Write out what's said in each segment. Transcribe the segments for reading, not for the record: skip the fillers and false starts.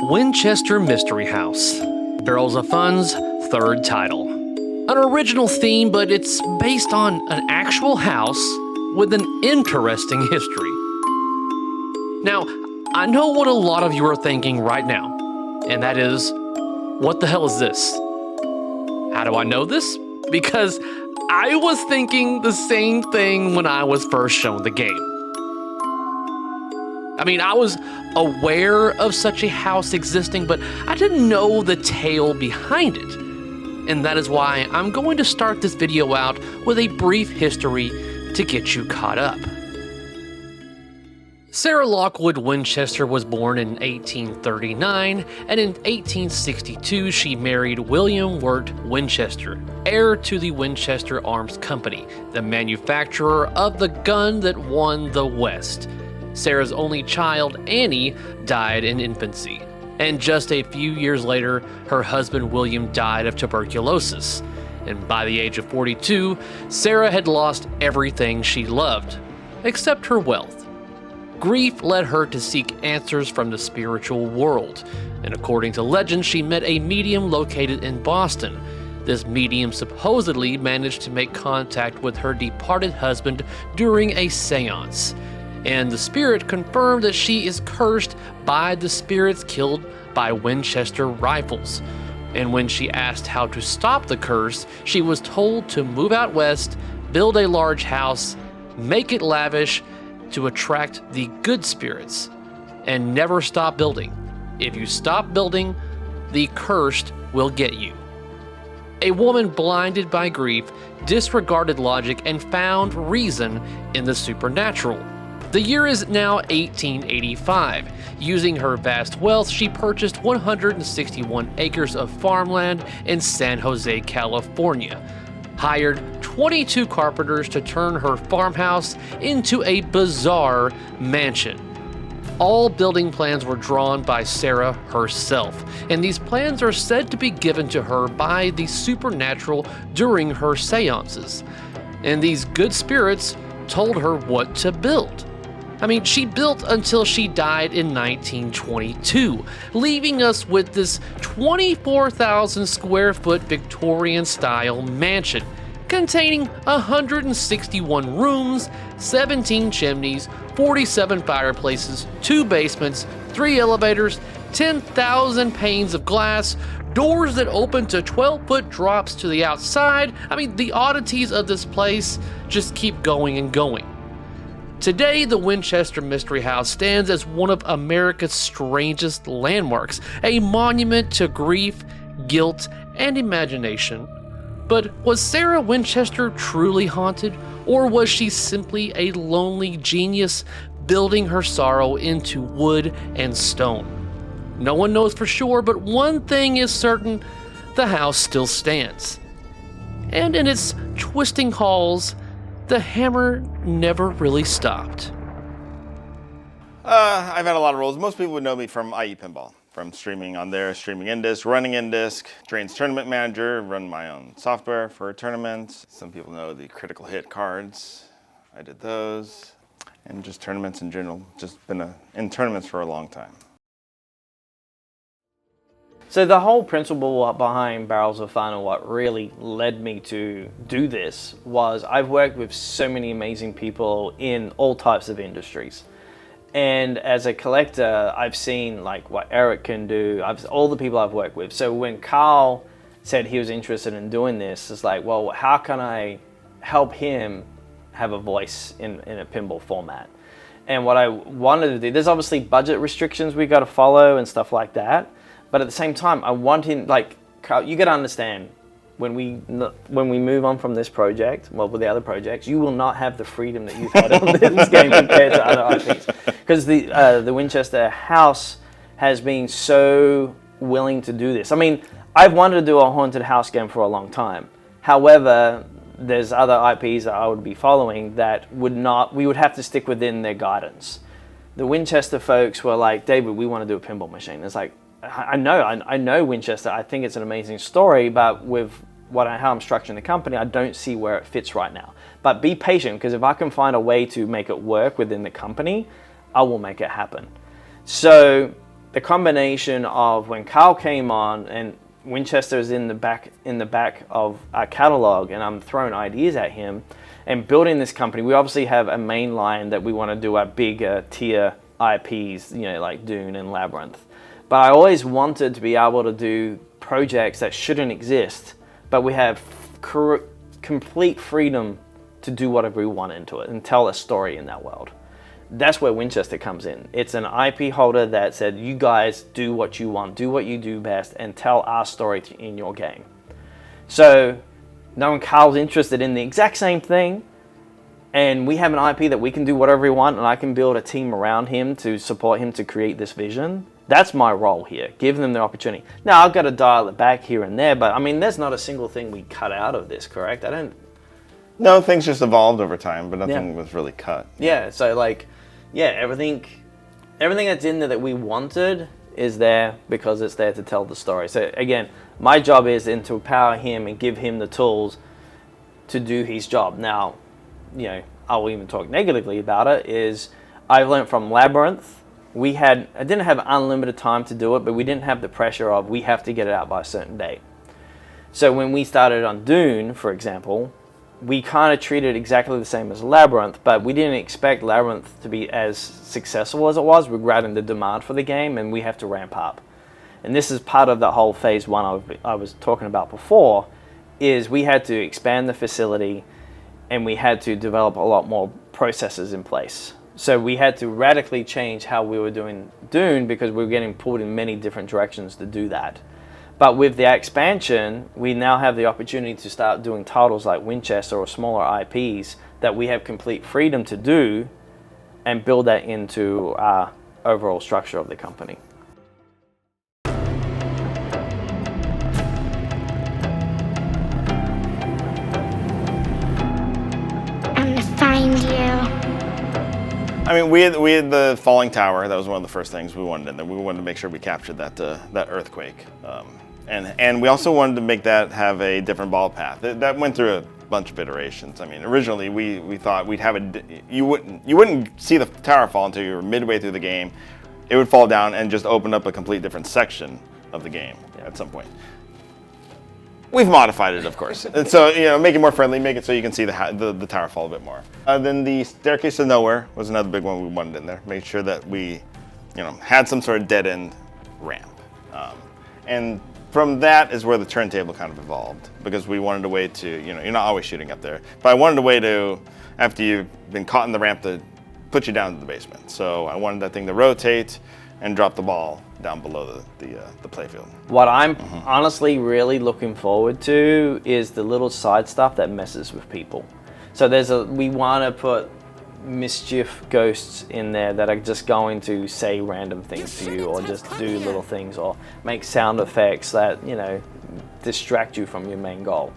Winchester Mystery House, Barrels of Fun's third title. An original theme, but it's based on an actual house with an interesting history. Now, I know what a lot of you are thinking right now, and that is, what the hell is this? How do I know this? Because I was thinking the same thing when I was first shown the game. I mean, I was aware of such a house existing, but I didn't know the tale behind it. And that is why I'm going to start this video out with a brief history to get you caught up. Sarah Lockwood Winchester was born in 1839, and in 1862 she married William Wirt Winchester, heir to the Winchester Arms Company, the manufacturer of the gun that won the West. Sarah's only child, Annie, died in infancy, and just a few years later, her husband William died of tuberculosis. And by the age of 42, Sarah had lost everything she loved, except her wealth. Grief led her to seek answers from the spiritual world, and according to legend, she met a medium located in Boston. This medium supposedly managed to make contact with her departed husband during a seance, and the spirit confirmed that she is cursed by the spirits killed by Winchester rifles. And when she asked how to stop the curse, she was told to move out west, build a large house, make it lavish to attract the good spirits, and never stop building. If you stop building, the cursed will get you. A woman blinded by grief disregarded logic and found reason in the supernatural. The year is now 1885. Using her vast wealth, she purchased 161 acres of farmland in San Jose, California, hired 22 carpenters to turn her farmhouse into a bizarre mansion. All building plans were drawn by Sarah herself, and these plans are said to be given to her by the supernatural during her seances. And these good spirits told her what to build. I mean, she built until she died in 1922, leaving us with this 24,000 square foot Victorian style mansion containing 161 rooms, 17 chimneys, 47 fireplaces, 2 basements, 3 elevators, 10,000 panes of glass, doors that open to 12-foot drops to the outside. I mean, the oddities of this place just keep going and going. Today, the Winchester Mystery House stands as one of America's strangest landmarks, a monument to grief, guilt, and imagination. But was Sarah Winchester truly haunted, or was she simply a lonely genius building her sorrow into wood and stone? No one knows for sure, but one thing is certain: the house still stands. And in its twisting halls, the hammer never really stopped. I've had a lot of roles. Most people would know me from IE Pinball, from streaming on there, streaming in disc, running in disc, Drain's tournament manager, run my own software for tournaments. Some people know the critical hit cards. I did those, and just tournaments in general. Just been in tournaments for a long time. So the whole principle behind Barrels of Fun, and what really led me to do this, was I've worked with so many amazing people in all types of industries. And as a collector, I've seen like what Eric can do, all the people I've worked with. So when Karl said he was interested in doing this, it's like, well, how can I help him have a voice in a pinball format? And what I wanted to do, there's obviously budget restrictions we got to follow and stuff like that. But at the same time, I want him, like, Karl, you got to understand, when we move on from this project, well, with the other projects, you will not have the freedom that you've had on this game compared to other IPs. Because the Winchester House has been so willing to do this. I mean, I've wanted to do a haunted house game for a long time. However, there's other IPs that I would be following that we would have to stick within their guidance. The Winchester folks were like, David, we want to do a pinball machine. It's like, I know Winchester. I think it's an amazing story, but with how I'm structuring the company, I don't see where it fits right now. But be patient, because if I can find a way to make it work within the company, I will make it happen. So the combination of when Karl came on and Winchester is in the back of our catalog, and I'm throwing ideas at him and building this company. We obviously have a main line that we want to do our bigger tier IPs, you know, like Dune and Labyrinth. But I always wanted to be able to do projects that shouldn't exist, but we have complete freedom to do whatever we want into it and tell a story in that world. That's where Winchester comes in. It's an IP holder that said, you guys do what you want, do what you do best, and tell our story in your game. So, knowing Karl's interested in the exact same thing, and we have an IP that we can do whatever we want, and I can build a team around him to support him to create this vision, that's my role here, giving them the opportunity. Now, I've got to dial it back here and there, but I mean, there's not a single thing we cut out of this, correct? No, things just evolved over time, but nothing was really cut. Yeah, so like, yeah, everything that's in there that we wanted is there because it's there to tell the story. So again, my job is to empower him and give him the tools to do his job. Now, you know, I'll even talk negatively about it, is I've learned from Labyrinth, I didn't have unlimited time to do it, but we didn't have the pressure of we have to get it out by a certain date. So when we started on Dune, for example, we kind of treated it exactly the same as Labyrinth, but we didn't expect Labyrinth to be as successful as it was. We're grabbing the demand for the game, and we have to ramp up. And this is part of the whole phase one I was talking about before, is we had to expand the facility, and we had to develop a lot more processes in place. So we had to radically change how we were doing Dune because we were getting pulled in many different directions to do that. But with the expansion, we now have the opportunity to start doing titles like Winchester or smaller IPs that we have complete freedom to do and build that into our overall structure of the company. I'm gonna find you. I mean, we had the falling tower. That was one of the first things we wanted in there. We wanted to make sure we captured that earthquake. And we also wanted to make that have a different ball path. That went through a bunch of iterations. I mean, originally we thought we'd have you wouldn't see the tower fall until you were midway through the game. It would fall down and just open up a complete different section of the game at some point. We've modified it, of course, and so make it more friendly, make it so you can see the tower fall a bit more. Then the staircase to nowhere was another big one we wanted in there. Make sure that we, had some sort of dead end ramp, and from that is where the turntable kind of evolved, because we wanted a way to, you're not always shooting up there, but I wanted a way to, after you've been caught in the ramp, to put you down to the basement. So I wanted that thing to rotate and drop the ball down below the playfield. What I'm honestly really looking forward to is the little side stuff that messes with people. So we want to put mischief ghosts in there that are just going to say random things to you, or just do little things, or make sound effects that distract you from your main goal.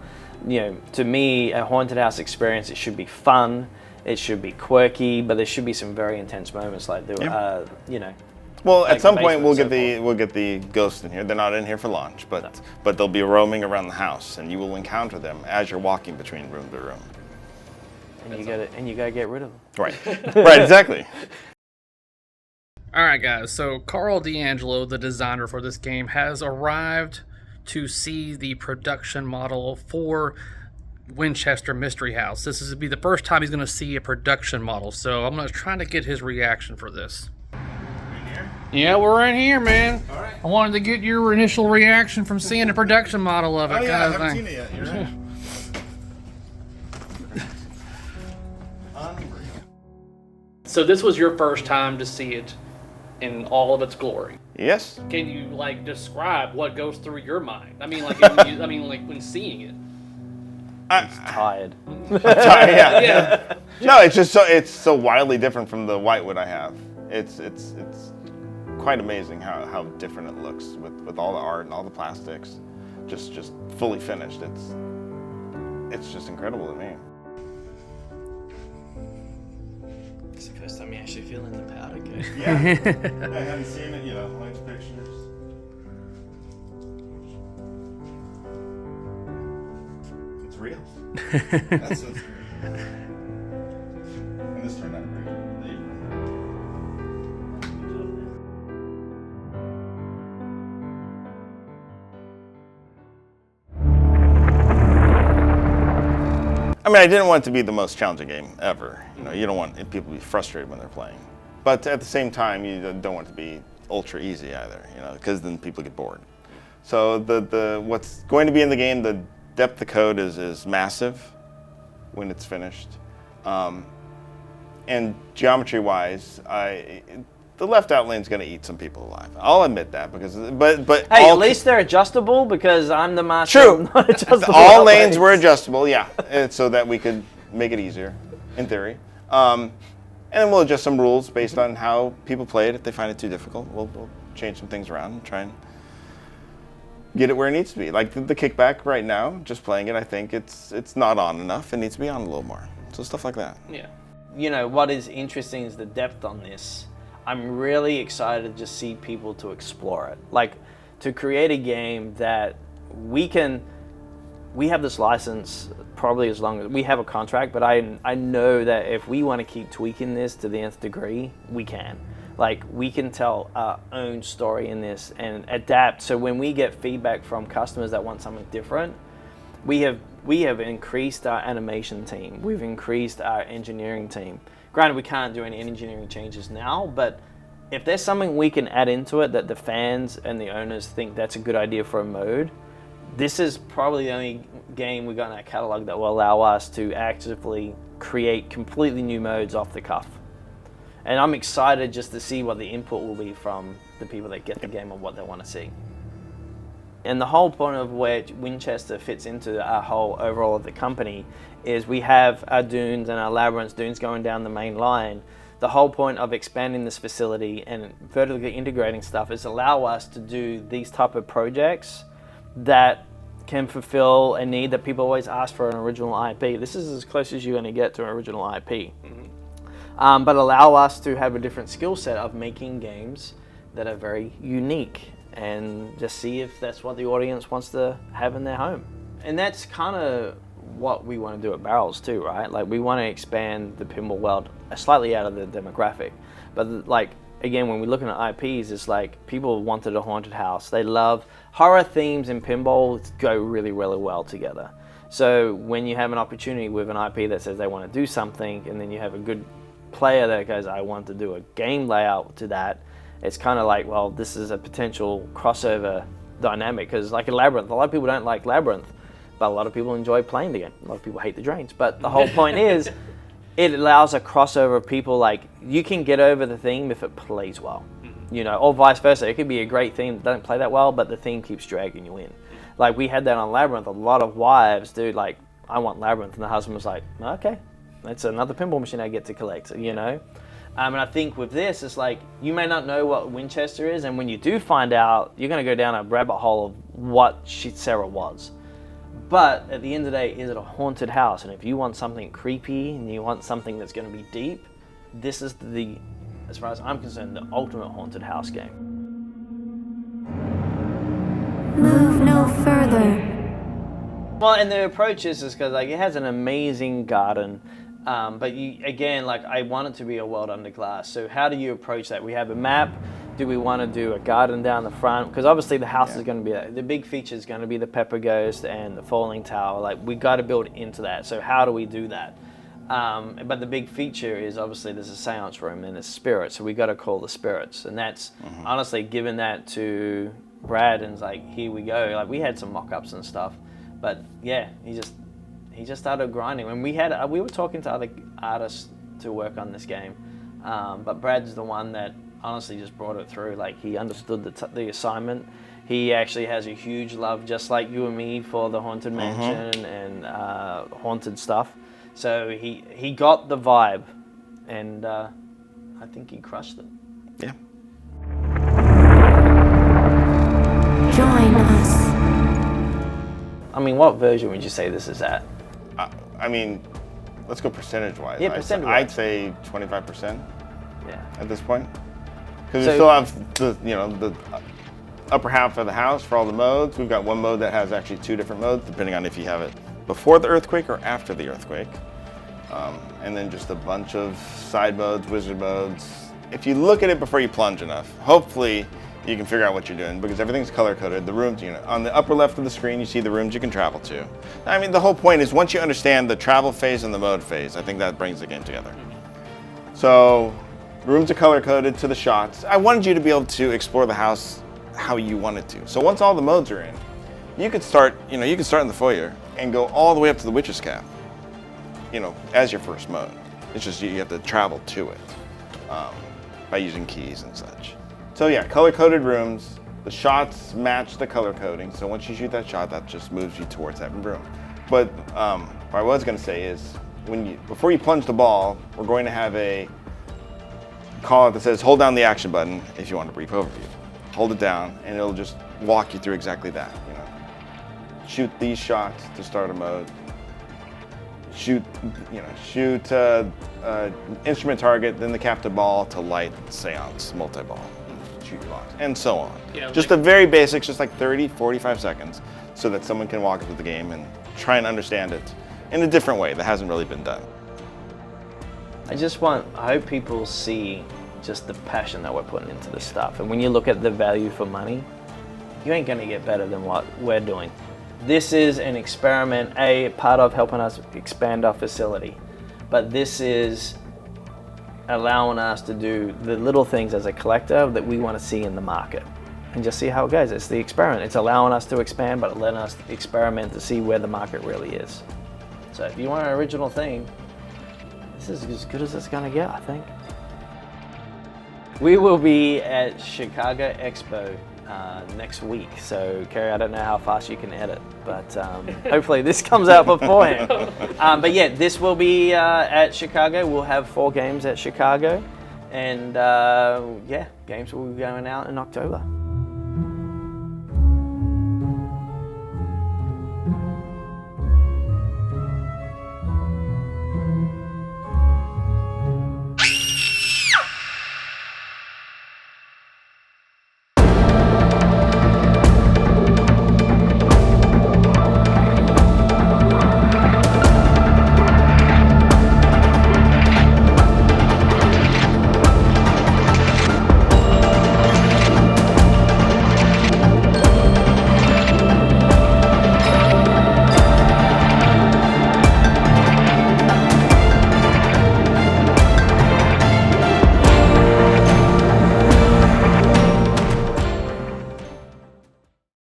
To me, a haunted house experience, it should be fun, it should be quirky, but there should be some very intense moments like Well, like at some point we'll get basement, the ghosts in here. They're not in here for launch, but they'll be roaming around the house, and you will encounter them as you're walking between room to room. And you gotta get rid of them. Right, right, exactly. All right, guys. So Karl DeAngelo, the designer for this game, has arrived to see the production model for Winchester Mystery House. This is be the first time he's going to see a production model, so I'm going to try to get his reaction for this. Yeah, we're right here, man. All right. I wanted to get your initial reaction from seeing the production model of it. Oh yeah, I haven't seen it yet. You're right. So this was your first time to see it in all of its glory. Yes. Can you describe what goes through your mind? I mean, when seeing it. Tired. Yeah. Yeah. No, it's so wildly different from the whitewood I have. It's quite amazing how different it looks with all the art and all the plastics, just fully finished. It's just incredible to me. It's the first time you actually feel in the powder keg. Yeah. I haven't seen it, like pictures. It's real. That's what's real. And this turned out great. I mean, I didn't want it to be the most challenging game ever. You know, you don't want people to be frustrated when they're playing. But at the same time, you don't want it to be ultra easy either, you know, because then people get bored. So what's going to be in the game, the depth of code is massive when it's finished. And geometry-wise, the left out lane's going to eat some people alive. I'll admit that but Hey, at least they're adjustable because I'm the master. True. Not adjustable All lanes were adjustable, yeah, and so that we could make it easier, in theory. And then we'll adjust some rules based on how people play it. If they find it too difficult, we'll change some things around and try and get it where it needs to be. Like the kickback right now, just playing it, I think it's not on enough. It needs to be on a little more. So stuff like that. Yeah. You know, what is interesting is the depth on this. I'm really excited to just see people to explore it. Like, to create a game that we have this license probably as long as we have a contract, but I know that if we want to keep tweaking this to the nth degree, we can. Like, we can tell our own story in this and adapt. So when we get feedback from customers that want something different, we have increased our animation team. We've increased our engineering team. Granted, we can't do any engineering changes now, but if there's something we can add into it that the fans and the owners think that's a good idea for a mode, this is probably the only game we got in our catalog that will allow us to actively create completely new modes off the cuff. And I'm excited just to see what the input will be from the people that get the game and what they want to see. And the whole point of where Winchester fits into our whole overall of the company is we have our dunes and our labyrinths, dunes going down the main line. The whole point of expanding this facility and vertically integrating stuff is allow us to do these type of projects that can fulfill a need that people always ask for an original IP. This is as close as you're going to get to an original IP. But allow us to have a different skill set of making games that are very unique and just see if that's what the audience wants to have in their home. And that's kind of what we want to do at Barrels too, right? Like, we want to expand the pinball world slightly out of the demographic. But like, again, when we're looking at IPs, it's like people wanted a haunted house. They love horror themes and pinball go really, really well together. So when you have an opportunity with an IP that says they want to do something, and then you have a good player that goes, I want to do a game layout to that, it's kind of like, well, this is a potential crossover dynamic. Because like a Labyrinth, a lot of people don't like Labyrinth, but a lot of people enjoy playing the game. A lot of people hate the drains. But the whole point is, it allows a crossover of people. Like, you can get over the theme if it plays well, you know, or vice versa. It could be a great theme that doesn't play that well, but the theme keeps dragging you in. Like, we had that on Labyrinth. A lot of wives, dude, like, I want Labyrinth, and the husband was like, okay, that's another pinball machine I get to collect, you know. And I think with this, it's like, you may not know what Winchester is, and when you do find out, you're going to go down a rabbit hole of what Sarah was. But at the end of the day, is it a haunted house? And if you want something creepy and you want something that's going to be deep, this is as far as I'm concerned, the ultimate haunted house game. Move no further. Well, and the approach is because like, it has an amazing garden. But you, again, like, I want it to be a world under glass. So how do you approach that? We have a map. Do we want to do a garden down the front? Because obviously the house is going to be the big feature is going to be the Pepper Ghost and the Falling Tower. Like, we got to build into that. So how do we do that? But the big feature is obviously there's a seance room and there's spirits. So we got to call the spirits, and that's honestly giving that to Brad and it's like, here we go. Like, we had some mock-ups and stuff, but yeah, he just started grinding. And we were talking to other artists to work on this game, but Brad's the one that honestly just brought it through. Like, he understood the assignment. He actually has a huge love, just like you and me, for the Haunted Mansion and haunted stuff. So he got the vibe, and I think he crushed it. Yeah. Join us. I mean, what version would you say this is at? I mean, let's go percentage-wise. Yeah, percentage-wise. I'd say 25%. Yeah. At this point, because we still have the upper half of the house for all the modes. We've got one mode that has actually two different modes, depending on if you have it before the earthquake or after the earthquake, and then just a bunch of side modes, wizard modes. If you look at it before you plunge enough, hopefully you can figure out what you're doing because everything's color coded. The rooms, on the upper left of the screen, you see the rooms you can travel to. I mean, the whole point is once you understand the travel phase and the mode phase, I think that brings the game together. So, rooms are color coded to the shots. I wanted you to be able to explore the house how you wanted to. So once all the modes are in, you could start, in the foyer and go all the way up to the Witch's Cap, as your first mode. It's just you have to travel to it by using keys and such. So yeah, color-coded rooms. The shots match the color coding. So once you shoot that shot, that just moves you towards that room. But what I was going to say is, before you plunge the ball, we're going to have a call that says hold down the action button if you want a brief overview. Hold it down, and it'll just walk you through exactly that. Shoot these shots to start a mode. Shoot instrument target, then the captive ball to light seance, multi-ball, shoot your box, and so on. Yeah, just the very basics, just like 30, 45 seconds, so that someone can walk into the game and try and understand it in a different way that hasn't really been done. I hope people see just the passion that we're putting into this stuff. And when you look at the value for money, you ain't gonna get better than what we're doing. This is an experiment, part of helping us expand our facility. But this is allowing us to do the little things as a collector that we want to see in the market. And just see how it goes. It's the experiment. It's allowing us to expand, but letting us experiment to see where the market really is. So if you want an original thing, this is as good as it's gonna get, I think. We will be at Chicago Expo next week. So, Cary, I don't know how fast you can edit, but hopefully this comes out beforehand. But yeah, this will be at Chicago. We'll have 4 games at Chicago. And yeah, games will be going out in October.